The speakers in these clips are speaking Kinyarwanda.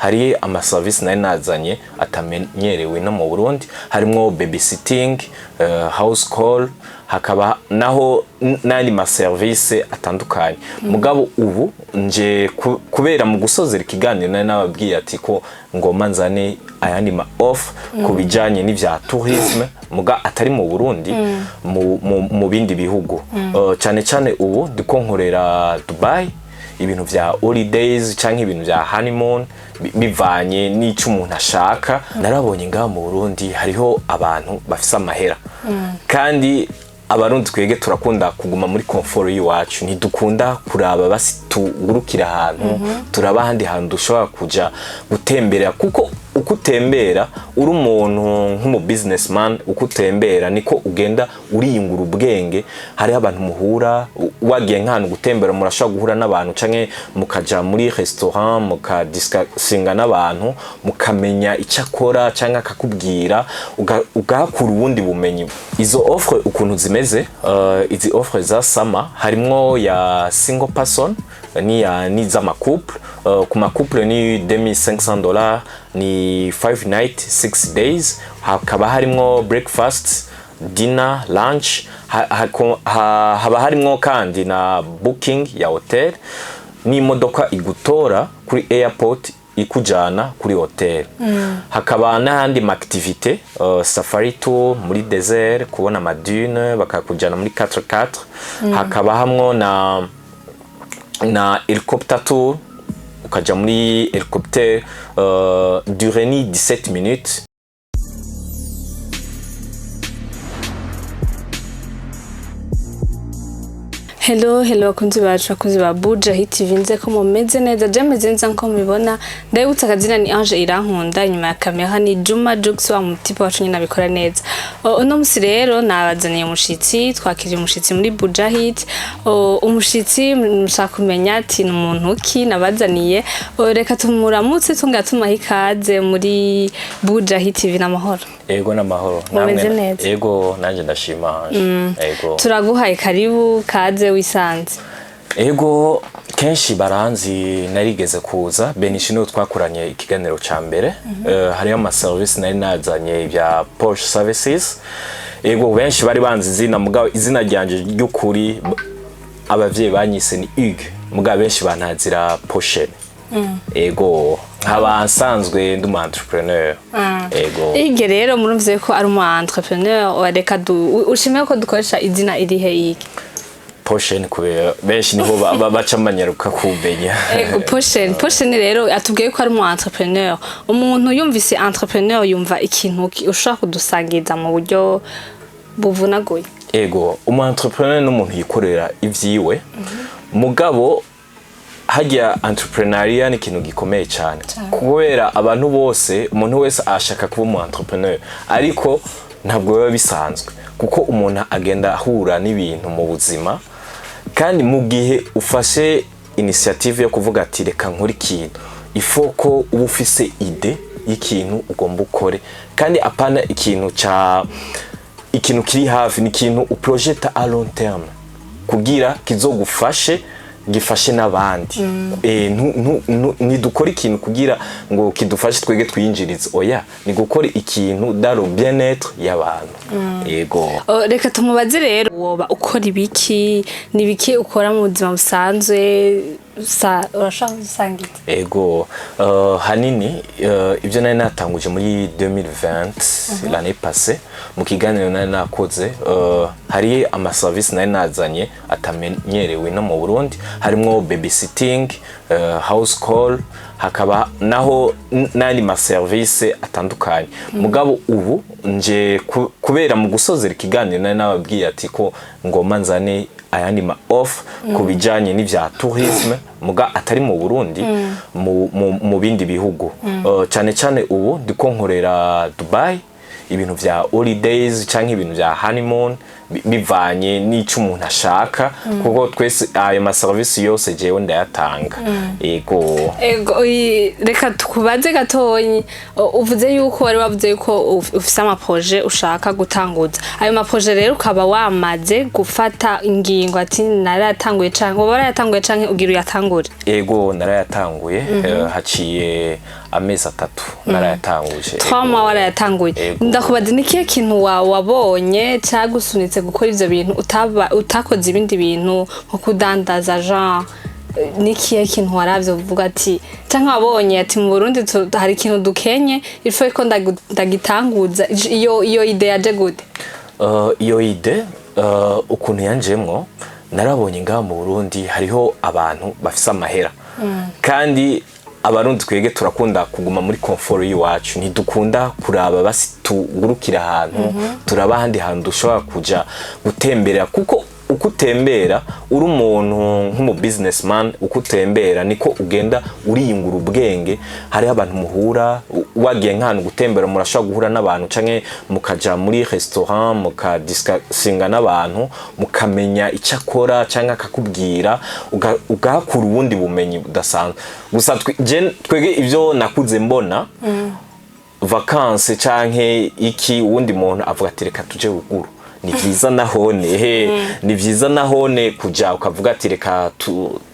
hari amaservice nari nazanye atamenyerewe no mu Burundi, harimo babysitting, house call, hakaba naho n'andi maservice atandukanye. Mugabo ubu nje kubera mu gusozera ikiganiro nari nababwiye ati ko ngoma nzane ayandi ma off kubijanye n'ivya tourisme muga atari mu Burundi, mu bindi bihugu. Cyane cyane ubu ndiko nkorera Dubai, ibintu vya holidays canke ibintu vya honeymoon bivanye n'ico umuntu ashaka. Narabonye ngaha mu Burundi hariho abantu bafise amahera, kandi abarundi twege turakunda kuguma muri comfort yiwacu, ntidukunda kuraba basi tugurukira ahantu turaba handi hantu dushobora kuja gutembera, kuko uko utembera uri umuntu nk'umu businessman, uko utembera niko ugenda uriyungura ubwenge. Hari abantu muhura wagiye nk'ahantu gutembera, murashobora guhura n'abantu canke mukaja muri restaurant mukadiscusinga n'abantu, mukamenya icyo akora canke akakubwira, ugahakura ubundi bumenyi. Izo offre ukuntu zimeze, izi offre za summer harimwo ya single person ni za couple. Ku ma couple ni $2500, ni 5 nights 6 days. Hakaba harimwo breakfast, dinner, lunch, haba harimwo kandi na booking ya hotel, ni imodoka igutora kuri airport ikujana kuri hotel. Hakaba n'ahandi ma activité, safari tour muri desert, kubona madune, bakakujana muri 4x4. Hakaba hamwo na helicopter tour, ukaja muri helicopter, durée ni 17 minutes. Hello bakunzi bacu, bakunzi ba Buja Hit TV, nze ko mumeze neza, jameze neza nko mubibona. Ndabutse akazina ni Ange Irankunda, inyuma ya kamera ni Juma Jux wa mutipe wacu nyina bikora neza. Uno musi rero nabazaniye umushitsi, twakiriye umushitsi muri Buja Hit. Umushitsi mushaka kumenya ati n'umuntu ki nabazaniye, reka tumuramutse tungatuma hikaze muri Buja Hit TV. N'amahoro? Ego n'amahoro. Namwe? Ego nanje ndashima Ange. Ego turaguhaye karibu, kaze wisanze. Ego kenshi baranzi narigeze kuza Benishino twakuranye ikiganiro ca mbere. Hari ama service nari nazanye bya Porsche services. Ego benshi bari banzi izina, mugabo izina ryanje ry'ukuri abavyeyi banyise ni Hugues, mugabo benshi banazira Porsche. Ego nkaba nsanzwe ndi entrepreneur. Ego ige rero murumvye ko ari entrepreneur, wareka ushimye ko dukoresha izina irihe iki Porsche, kubera benshi niho baca amanyaruka kubenya. Ego Porsche rero atubwiye ko ari entrepreneur. Umuntu yumvise entrepreneur yumva ikintu ushaka kudusangiza mu buryo buvunaguye. Ego entrepreneur n'umuntu yikorera ivyiwe, mugabo hajya entrepreneuria ni ikintu gikomeye cyane, kubera abantu bose, umuntu wese ashaka kuba entrepreneur, ariko ntabwo biba bisanzwe, kuko umuntu agenda ahura n'ibintu mu buzima, kandi mu gihe ufashe initiative yo kuvuga ati reka nkora ikintu, ifoko uba ufise ide y'ikintu ugomba ukore, kandi apana ikintu kiri hafi, ni ikintu uprojeta a long terme kugira kizogufashe gifashe n'abandi. Nidukora ikintu kugira ngo kidufashe twege twinjirize, oya ni gukora ikintu daro bien-être y'abantu. Ego reka tumubaze rero, woba ukora ibiki, nibiki ukora mu buzima busanzwe, urashaka gusangiza? Ego hanini ibyo nari natanguje muri 2020 l'année passée, mu kiganiro nari nakoze, hari ama service nari nazanye atamenyerewe no mu Burundi, harimo babysitting, house call, hakaba naho n'andi ma service atandukanye. Mugabo ubu nje kubera mu gusozera ikiganiro nari nababwiye ati ko ngoma nzane ayandi ma off kubijanye n'ivya tourisme muga atari mu Burundi, mu bindi bihugu. Cyane cyane ubu ndiko nkorera Dubai, ibintu vya holidays canke ibintu vya honeymoon bivanye n'ico umuntu ashaka kuko twese ayo ma service yose jewe ndayatanga ego reka tukubaze gatonyi uvuze yuko wari wavuze yuko ufise ama projet ushaka gutanguza ayo ma projet rero ukaba wamaze gufata ingingo ati naratanguye canke uba warayatanguye canke ugira uyatangure ego narayatanguye haciye amezi 3 narayatanguje 3 mois warayatanguye ndakubaza nikihe kintu wabonye cagusunitse gukora ivyo bintu utakoze ibindi bintu nko kudandaza genre nikihe kintu waravye uvuga ati canke wabonye ati mu Burundi hari ikintu dukenye ilfo ko ndagitanguza iyo ide yaje gute iyo ide ukuntu yanjemwo narabonye ngaha mu Burundi hariho abantu bafise amahera kandi abarundi twege turakunda kuguma muri comfort yiwacu ntidukunda kuraba basi tugurukira ahantu turaba handi hantu dushobora kuja gutembera kuko ukutembera uri umuntu nk'umu businessman ukutembera niko ugenda uriyungura ubwenge hari abantu muhura wagiye nk'ahantu gutembera murashobora guhura n'abantu canke mukaja muri restaurant mukadiscusinga n'abantu mukamenya icyo akora canke akakubwira ugakura ubundi bumenyi budasanzwe gusa twege ivyo nakuze mbona vacances canke iki uwundi muntu avuga ati reka tuje ruguru ni vyiza nahone kuja ukavuga ati reka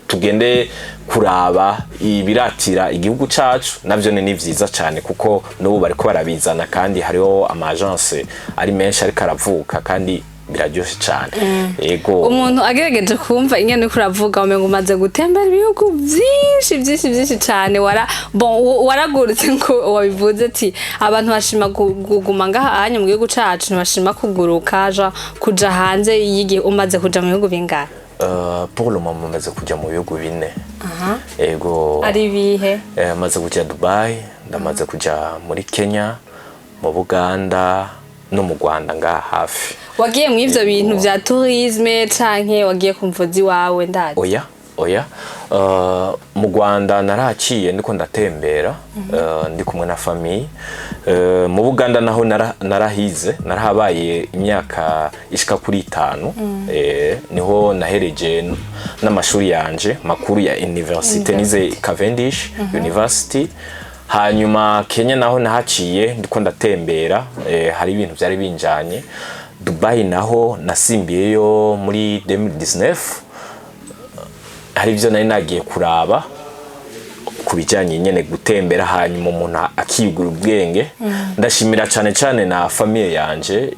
tugende kuraba ibiratira igihugu cacu navyo ni vyiza cyane kuko n'ubu bariko barabizana kandi hariho ama agence ari menshi ariko aravuka kandi biraryoshe cyane ego umuntu agerageje kumva ingene uko uravuga umengo umaze gutembera ibihugu byinshi cyane waragurutse ngo wabivuze ati abantu bashima kuguma ngaha hanya mu gihugu cacu ntibashima kuguruka kuja hanze y'igihe umaze kuja mu bihugu bingahe pour le moment umaze kuja mu bihugu 4 ego ari bihe maze kuja Dubai ndamaze kuja muri Kenya mu Buganda no mu Rwanda ngaha hafi wagiye mu ivyo bintu vya tourisme canke wagiye kumvuzi wawe ndazi oya mu Rwanda naraciye ndiko ndatembera ndi kumwe na famille mu Buganda naho narahabaye imyaka ishika kuri 5 niho nahereje n'amashuri yanje makuru ya university nize Cavendish University hanyuma Kenya naho nahaciye ndiko ndatembera hari ibintu byari binjanye Dubai naho nasimbiyeyo muri 2019 hari ivyo nari nagiye kuraba kubijanye nyene gutembera hanyuma umuntu akiyugura ubwenge ndashimira cyane na famille yanje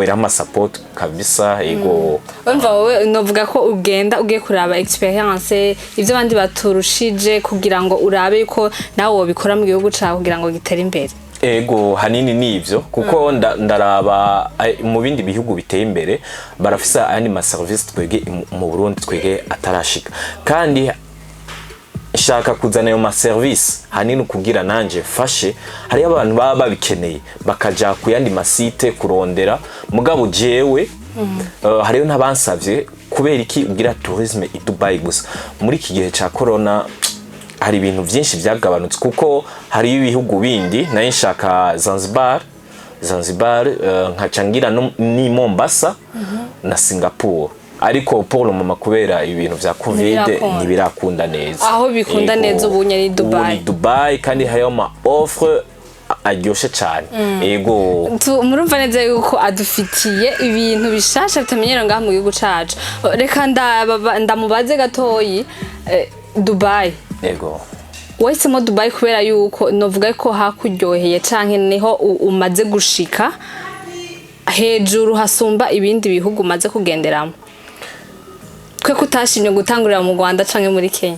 irama support kabisa ego umva wowe novuga ko ugenda ugiye kuraba experience ivyo bandi baturushije kugira ngo urabe yuko nawe wobikora mu gihugu cawe kugira ngo gitere imbere ego hanini nivyo kuko ndaraba mu bindi bihugu biteye imbere barafisa ayandi ma service twege mu Burundi twege atarashika kandi shaka kuzana yo ma service hanini kugira nanje fashe hari abantu baba babikeneye bakaja ku yandi masite kurondera mugabo jewe hariyo ntabansavye kubera iki ugira tourisme i Dubai gusa muri iki gihe ca corona hari ibintu byinshi byagabanutse kuko hari ibihugu bindi nayo nshaka Zanzibar nkacyangira ni Mombasa na Singapore ariko pour le moment kubera ibintu vya covid ntibirakunda neza aho bikunda neza ubunye ni Dubai kandi hariyo ma offre aryoshe cyane ego murumva neza yuko adufitiye ibintu bishasha bitamenyero ngaha mu gihugu cacu reka ndamubaze gatoyi Dubai ego wahisemo Dubai kubera yuko novuga ko hakuryoheye canke niho umaze gushika hejuru hasumba ibindi bihugu umaze kugenderamo twe kutashimye gutangurira mu Rwanda canke muri Kenya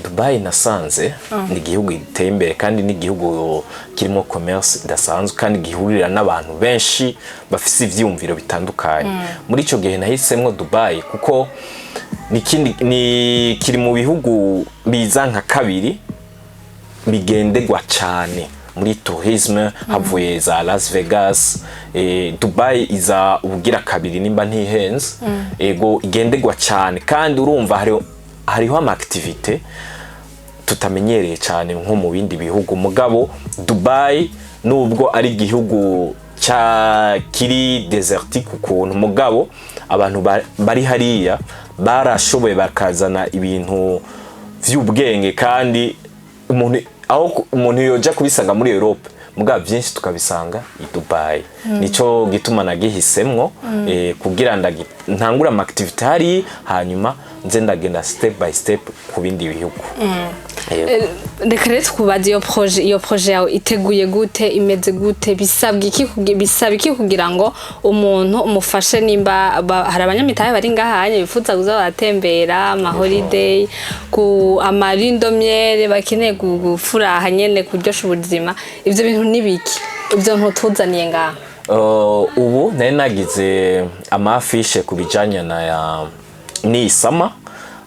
Dubai nasanze ni igihugu giteye imbere kandi ni igihugu kirimo commerce idasanzwe kandi gihurira n'abantu benshi bafise ivyumviro bitandukanye muri ico gihe nahisemwo Dubai kuko ni kiri mu bihugu biza nka kabiri bigendegwa cyane muri tourisme havuye za Las Vegas Dubai iza ubugira kabiri nimba ntihenze ego igendegwa cyane kandi urumva hariho ama activité tutamenyereye cyane nko mu bindi bihugu mugabo Dubai nubwo ari igihugu kiri desertique ukuntu mugabo abantu bari hariya barashoboye bakazana ibintu vy'ubwenge kandi umuntu yoja kubisanga muri Europe mugabo byinshi tukabisanga i Dubai. Nico gituma nagihisemwo kugira ntangura activity hari hanyuma nze ndagenda step by step ku bindi bihugu. Reka rero tukubaza iyo projet yawe iteguye gute, imeze gute, bisaba iki kugira ngo umuntu umufashe, nimba hari abanyamitahe bari ngahanye bifuza kuza baratembera ama holiday ku amarindomyere bakeneye gufuraha nyene kuryosha ubuzima, ivyo bintu nibiki ivyo ntutuzaniye ngaha? Ubu nari nagize amafishe kubijanye na ni sama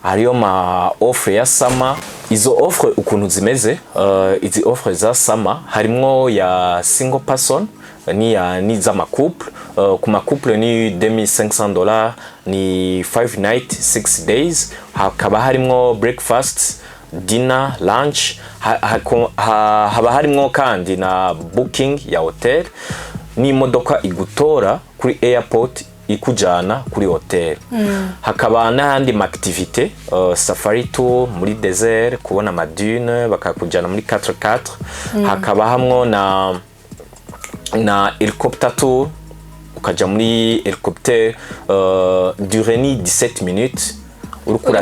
hariyo ma offre ya sama. Izo offre ukuntu zimeze, izi offre za sama harimwo ya single person ni z'ama couple. Ku ma couple ni $2500, ni 5 nights 6 days. Hakaba harimwo breakfast, dinner, lunch. Haba harimwo kandi na booking ya hotel, ni imodoka igutora kuri airport ikujana kuri hotel. Hakaba n'ahandi activité, safari tour muri desert, kubona madune bakakujana muri 4x4. Hakaba hamwe na helicopter tour, ukaja muri helicopter, durée ni 17 minutes urukura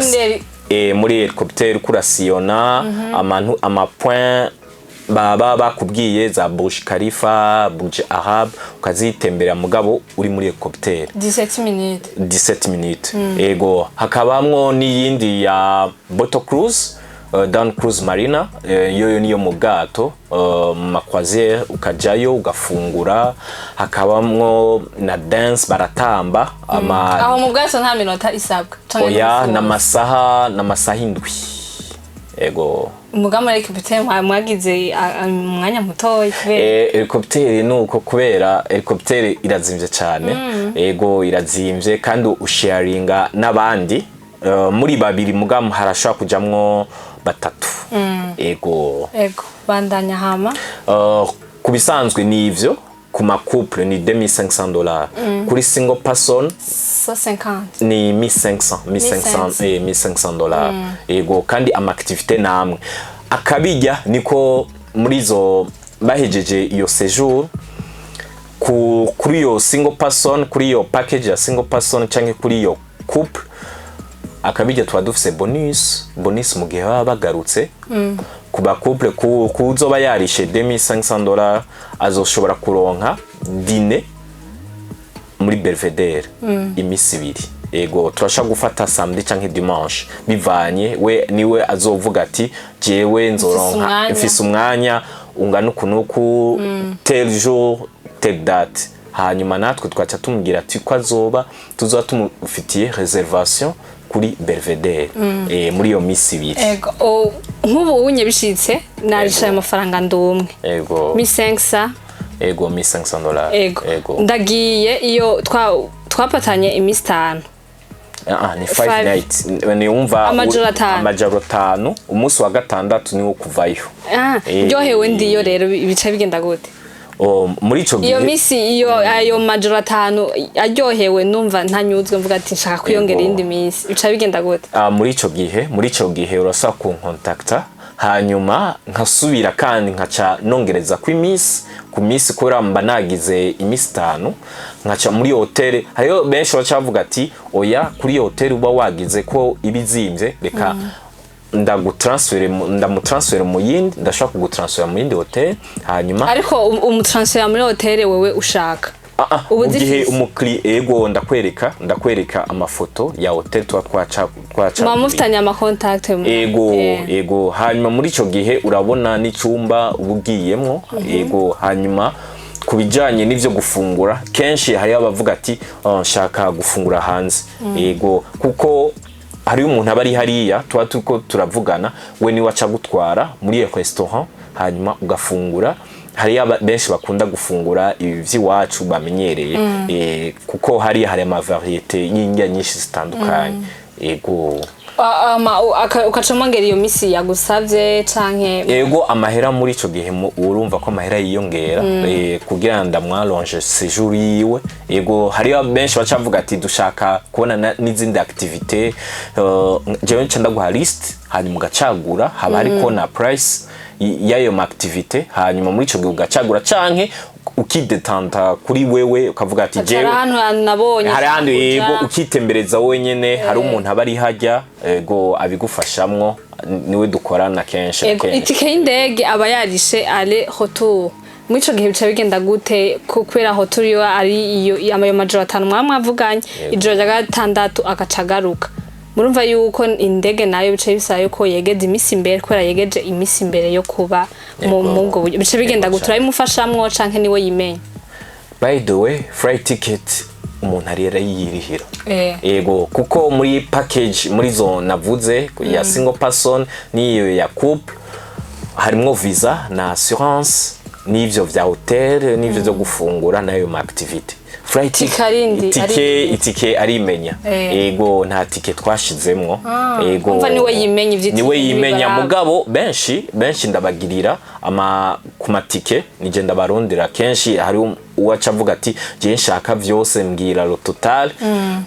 muri helicopter ukurasiyona ama point baba bakubwiye za Burj Khalifa, Burj Arab, ukazitembera mugabo uri muri helicopter 17 minutes. Ego hakabamwo n'iyindi ya Boto Cruise, Down Cruise Marina, yoyo niyo mu bwato mu croisière ukajayo ugafungura. Hakabamwo na dance baratamba aho mu bwato nta minota isabwa oya n'amasaha indwi. Ego umugama helicopter mwagize umwanya mutoyi kubera helicopter nuko kubera helicopter irazimvye cyane. Ego irazimvye kandi usharinga n'abandi muri babiri mugama harashaka kujamwo batatu. Ego bandanya hama kubisanzwe ni ivyo. Ku ma couple ni $2500, kuri single person 150 ni 1500. Ego kandi ama activité namwe akabijya niko muri zo bahejeje iyo séjour kuri yo single person, kuri yo package ya single person canke kuri yo couple. Akabijya twa dufise bonus mu gihe baba bagarutse. Ku ba couple kuzoba yarishe $2500 azoshobora kuronka dîner muri Belvedere imisi ibiri. Ego turashaka gufata samedi canke dimanche bivanye niwe azovuga ati jewe nzoronka mfise umwanya ungana ukunuku tel jour tel date. Hanyuma natwe twaca tumubwira ati ko azoba tuzoba tumufitiye reservation kuri Belvedere muri yo misi ibiri. Ego nk'ubu unye bishitse narisha amafaranga ndumwe. Ego 1500. Ego $1500. Ego ndagiye iyo twapatanye imisi 5. Ni 5 nights. Ni umva amajoro 5 umunsi wa gatandatu niwo kuvayo. Ryohewe ndiyo rero bica bigenda gute? Muri ico gihe iyo misi ayo majoro 5 aryohewe numva ntanyuzwe mvuga ati nshaka kwiyongera indi misi bica bigenda gute? Muri ico gihe urasa ku contacta hanyuma nkasubira kandi nkaca nongereza ku misi kora mba nagize imisi 5 nkaca muri hotel. Hariyo benshi bacavuga ati oya kuri hotel uba wagize ko ibizimvye reka ndamutransfere mu yindi, ndashaka kugutransfera mu yindi hotel hanyuma ariko umutransfera muri hotel wewe ushaka ugihe umukli. Ego ndakwereka amafoto ya hotel twaca mufitanya ama contact. Ego hanyuma muri ico gihe urabona n'icumba ubugiyemwo. Ego hanyuma kubijanye n'ivyo gufungura kenshi hari abavuga ati nshaka gufungura hanze. Ego kuko hari umuntu abari hariya tuko turavugana we ni waca gutwara muri restaurant hanyuma ugafungura. Hari benshi bakunda gufungura ivy'iwacu bamenyereye kuko hari ama variété y'indya nyinshi zitandukanye. Ego ukacamongera iyo misi yagusavye canke ego amahera muri ico gihe urumva ko amahera yiyongera kugira ndamwalonge séjour yiwe ego hariyo benshi bacavuga ati dushaka kubona n'izindi activité jewe nca ndaguha list hanyuma ugacagura haba hariko na price y'ayo activité hanyuma muri ico gihe ugacagura canke ukidetanta kuri wewe ukavuga ati jewe hari handi yego ukitembereza wenyene hari umuntu abari hajya ego abigufashamwo niwe dukorana kenshi itike y'indege aba yarishe ale retour muri ico gihe bica bigenda gute kubera retour yo ari iyo amayo majoro 5 mwavuganye ijoro rya gatandatu akacagaruka murumva yuko indege nayo bica bisaba yuko yegeze imisi imbere kubera yegeje imisi imbere yo kuba mu ngo bica bigenda gutura imufashamwo canke niwe yimenya. By the way flight ticket umuntu arera yirihira ego kuko muri package muri zo navuze ya single person niyo ya couple harimo visa na assurance n'ivyo vya hotel n'ivyo zo gufungura nayo ma activity flight itike arimenya ego nta tike twashizemwo ego umva niwe yimenya ivyo niwe yimenya mugabo benshi ndabagirira ama ku matike nije ndabarondera kenshi hari uwaca avuga ati je nshaka vyose mbwira lo total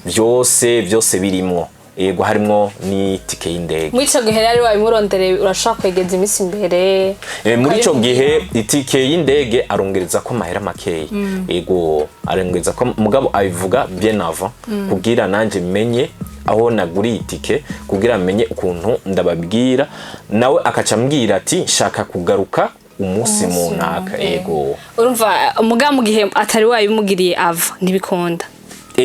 vyose birimwo ego harimo ni tike y'indege muri ico gihe rero wabimurondere urashaka kwegeza imisi imbere muri ico gihe itike y'indege arongereza ko mahera makeyi ego arongereza ko mugabo abivuga bien avant kugira nanje menye aho naguri itike kugira menye ukuntu ndababwira nawe akaca mbwira ati shaka kugaruka umunsi munaka ego urumva mugabo mu gihe atari wabimugiriye ava ntibikonda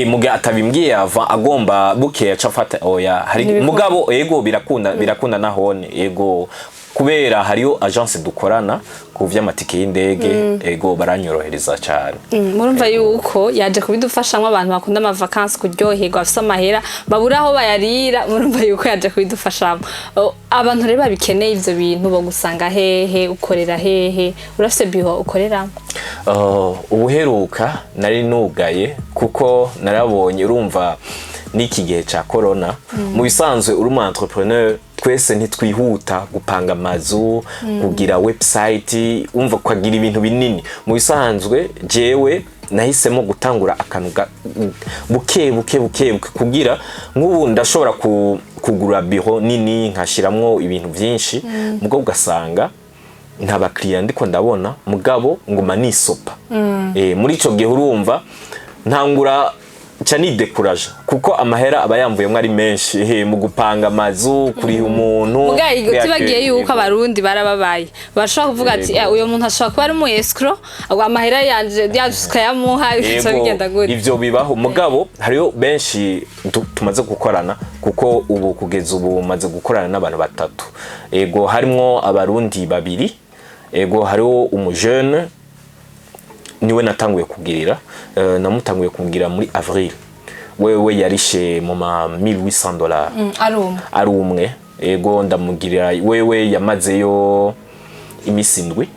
muge atabimbwiye ava agomba bukeya cafata oya hari mugabo ego birakunda nahone ego kubera hariyo agence dukorana ku vy'amatike y'indege ego baranyorohereza cyane murumva yuko yaje kubidufashamwe abantu bakunda ama vacances kuryoherwa afite amahera babura aho bayarira murumva yuko yaje kubidufashamo abantu rero babikeneye ivyo bintu bo gusanga hehe ukorera hehe urafite biho ukorera ubuheruka nari nugaye kuko narabonye urumva n'iki gihe ca corona mu bisanzwe uri umu entrepreneur twese ntitwihuta gupanga amazu kugira website umva kwagira ibintu binini mu bisanzwe jewe nahisemo gutangura akantu buke kugira nk'ubu ndashobora kugura bureau nini nkashiramwo ibintu byinshi mugabo ugasanga nta bakiriya ndiko ndabona mugabo nguma nisopa muri ico gihe urumva ntangura cyane décourage kuko amahera abayamvuye ari menshi mu gupanga amazu kuri umuntu mugaye tibagiye yuko abarundi barababaye bashaka kuvuga ati uyo muntu ashaka kuba ari mu escrow amahera yanje yamuha bigenda gute ivyo bibaho mugabo hariyo benshi tumaze gukorana kuko ubu kugeza ubu maze gukorana n'abantu batatu ego harimo abarundi babiri ego hariho umujeune niwe natanguye kugirira namutanguye kugira muri avril wewe yarishe mu ma $1800 ari umwe ego ndamugirira wewe yamazeyo imisindwi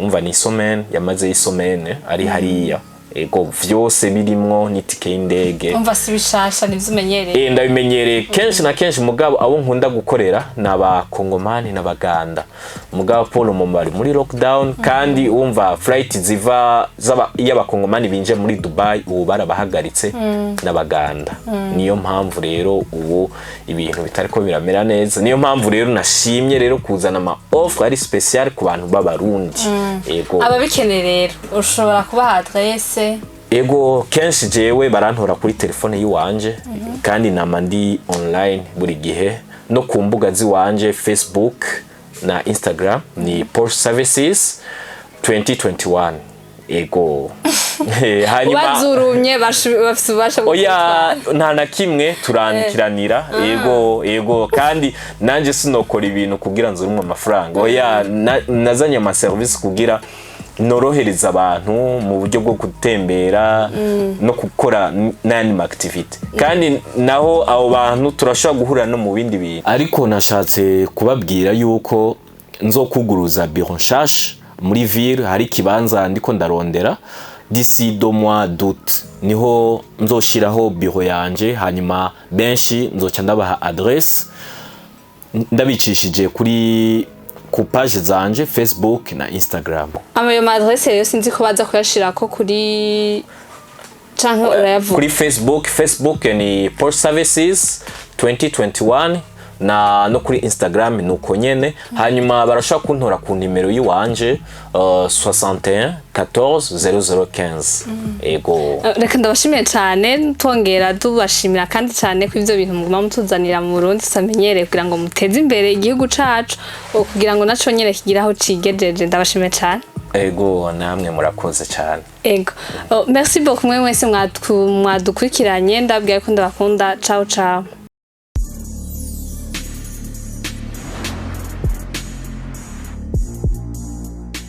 umva ni semaine yamaze isomene ari hariya ego vyose birimwo n'itike y'indege umva si bishasha nivyo ndabimenyereye kenshi na kenshi mugabo abo nkunda gukorera n'abakongomani n'abaganda mugabo Paul Momari muri lockdown kandi umva flight ziva y'abakongomani binje muri Dubai ubu barabahagaritse n'abaganda niyo mpamvu rero ubu ibintu bitariko biramera neza niyo mpamvu rero nashimye rero kuzana ama offer ari special ku bantu b'abarundi ego ababikeneye rero ushobora kubaha adresse ego kenshi jewe barantora kuri telefone yiwanje kandi nama ndi online buri gihe no ku mbuga ziwanje Facebook na Instagram ni Porsche Services 2021 ego hanyuma bazurumye bafite oya nta na kimwe turandikiranira ego kandi nanje sinokora ibintu kugira nzurumwe amafaranga oya nazanye ama service kugira norohereza abantu mu buryo bwo gutembera no gukora n'andi activity kandi naho abo bantu turashobora guhura no mu bindi bintu ariko nashatse kubabwira yuko nzokuguruza bureau nshasha muri ville hari kibanza ndiko ndarondera d'ici 2 mois d'août niho nzoshiraho bureau yanje, hanyuma benshi nzoca ndabaha adresse ndabicishije kuri ku page zanje Facebook na Instagram. Amayo ma adresse rero sinzi ko baza kuyashirako kuri canke urayavuga kuri Facebook ni Posh Services 2021 no kuri Instagram nuko nyene. Hanyuma barashaka kuntora ku nimero yiwanje 61 14 0015. Ego reka ndabashimiye cyane, twongera tubashimira kandi cyane ko ivyo bintu muguma mutuzanira mu Burundi tutamenyereye kugira ngo muteze imbere igihugu cacu, kugira ngo naco nyene kigiraho cigejeje. Ndabashimiye cyane. Ego namwe murakoze cyane. Ego merci beaucoup mwe mwese mwadukurikiranye, ndabwiye ko ndabakunda. Ciao ciao.